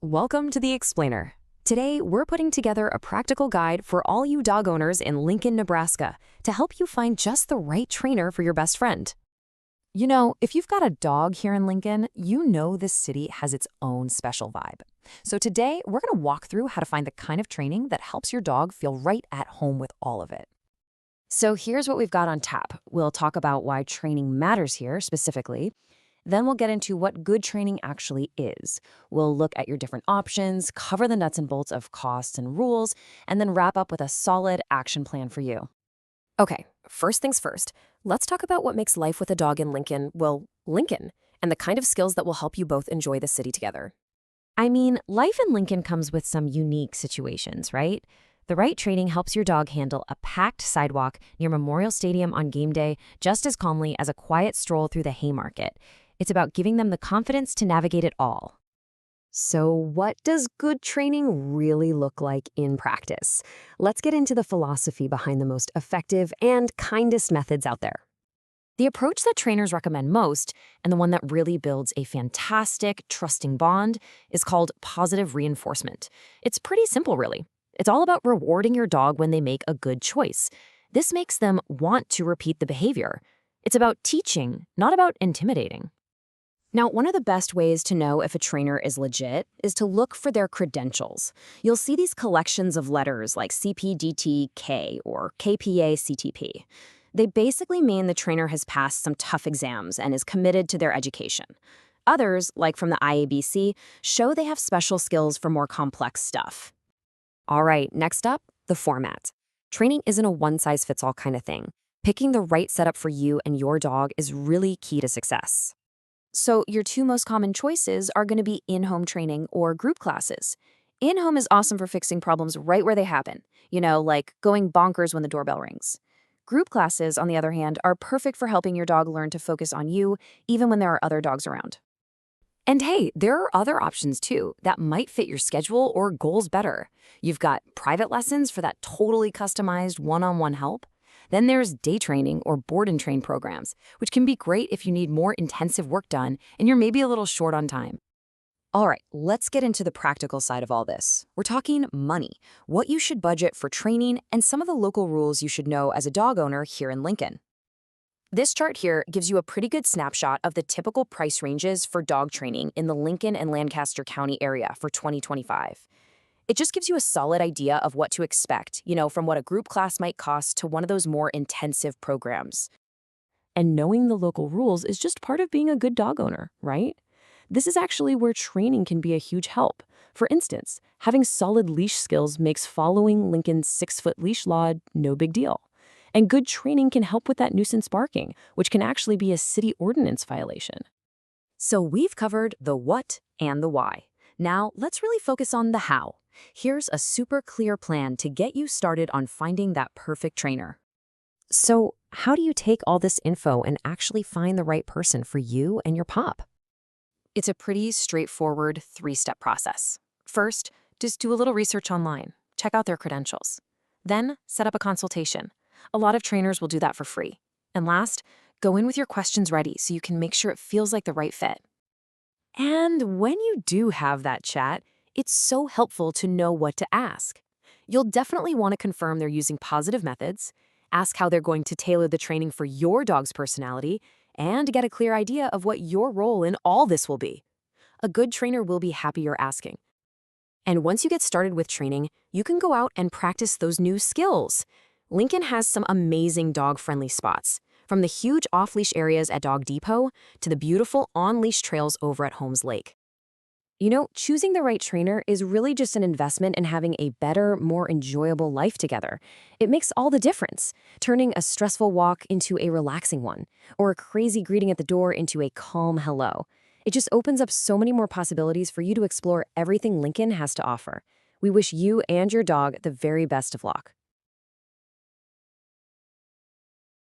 Welcome to The Explainer. Today, we're putting together a practical guide for all you dog owners in Lincoln, Nebraska, to help you find just the right trainer for your best friend. You know, if you've got a dog here in Lincoln, you know this city has its own special vibe. So today, we're going to walk through how to find the kind of training that helps your dog feel right at home with all of it. So here's what we've got on tap. We'll talk about why training matters here specifically. Then we'll get into what good training actually is. We'll look at your different options, cover the nuts and bolts of costs and rules, and then wrap up with a solid action plan for you. Okay, first things first, let's talk about what makes life with a dog in Lincoln, well, Lincoln, and the kind of skills that will help you both enjoy the city together. I mean, life in Lincoln comes with some unique situations, right? The right training helps your dog handle a packed sidewalk near Memorial Stadium on game day just as calmly as a quiet stroll through the Haymarket. It's about giving them the confidence to navigate it all. So what does good training really look like in practice? Let's get into the philosophy behind the most effective and kindest methods out there. The approach that trainers recommend most, and the one that really builds a fantastic, trusting bond, is called positive reinforcement. It's pretty simple, really. It's all about rewarding your dog when they make a good choice. This makes them want to repeat the behavior. It's about teaching, not about intimidating. Now, one of the best ways to know if a trainer is legit is to look for their credentials. You'll see these collections of letters like CPDT-K or KPA-CTP. They basically mean the trainer has passed some tough exams and is committed to their education. Others, like from the IABC, show they have special skills for more complex stuff. All right, next up, the format. Training isn't a one-size-fits-all kind of thing. Picking the right setup for you and your dog is really key to success. So your two most common choices are going to be in-home training or group classes. In-home is awesome for fixing problems right where they happen, like going bonkers when the doorbell rings. Group classes, on the other hand, are perfect for helping your dog learn to focus on you, even when there are other dogs around. And hey, there are other options too that might fit your schedule or goals better. You've got private lessons for that totally customized one-on-one help. Then there's day training or board and train programs, which can be great if you need more intensive work done and you're maybe a little short on time. All right, let's get into the practical side of all this. We're talking money, what you should budget for training, and some of the local rules you should know as a dog owner here in Lincoln. This chart here gives you a pretty good snapshot of the typical price ranges for dog training in the Lincoln and Lancaster County area for 2025. It just gives you a solid idea of what to expect, from what a group class might cost to one of those more intensive programs. And knowing the local rules is just part of being a good dog owner, right? This is actually where training can be a huge help. For instance, having solid leash skills makes following Lincoln's 6-foot leash law no big deal. And good training can help with that nuisance barking, which can actually be a city ordinance violation. So we've covered the what and the why. Now let's really focus on the how. Here's a super clear plan to get you started on finding that perfect trainer. So how do you take all this info and actually find the right person for you and your pup? It's a pretty straightforward 3-step process. First, just do a little research online. Check out their credentials. Then, set up a consultation. A lot of trainers will do that for free. And last, go in with your questions ready so you can make sure it feels like the right fit. And when you do have that chat, it's so helpful to know what to ask. You'll definitely want to confirm they're using positive methods, ask how they're going to tailor the training for your dog's personality, and get a clear idea of what your role in all this will be. A good trainer will be happy you're asking. And once you get started with training, you can go out and practice those new skills. Lincoln has some amazing dog-friendly spots, from the huge off-leash areas at Dog Depot to the beautiful on-leash trails over at Holmes Lake. Choosing the right trainer is really just an investment in having a better, more enjoyable life together. It makes all the difference, turning a stressful walk into a relaxing one, or a crazy greeting at the door into a calm hello. It just opens up so many more possibilities for you to explore everything Lincoln has to offer. We wish you and your dog the very best of luck.